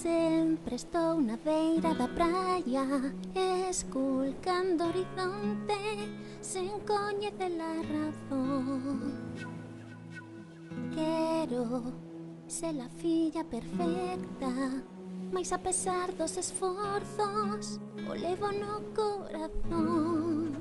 Sempre estou na beira da praia, esculcando horizonte, sen coñecer a razón. Quero ser a filla perfecta, mais a pesar dos esforzos, o levo no corazón.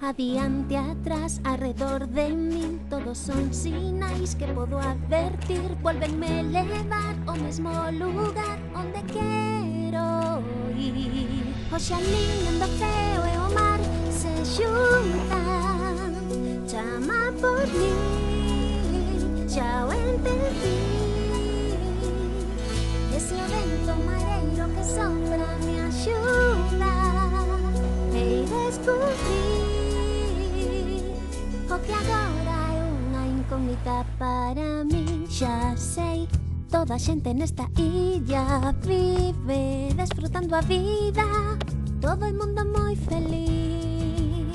Adiante, atrás, arredor de min, todos son sinais que podo advertir. Volvenme levar ao mesmo lugar onde quero ir. Hoxe a liña do ceo e o mar se xuntan, chama por min, xa o entendí. Ese o vento mareiro que sopra me axuda, hei descubrir o que agora é unha incógnita para min. Xa sei, toda a xente nesta illa vive desfrutando a vida, todo o mundo moi feliz.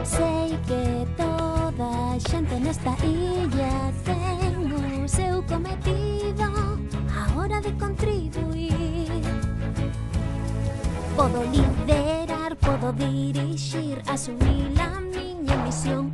Sei que toda a xente nesta illa ten o seu cometido a hora de contribuir. Podo liderar, podo dirixir, asumir a miña misión.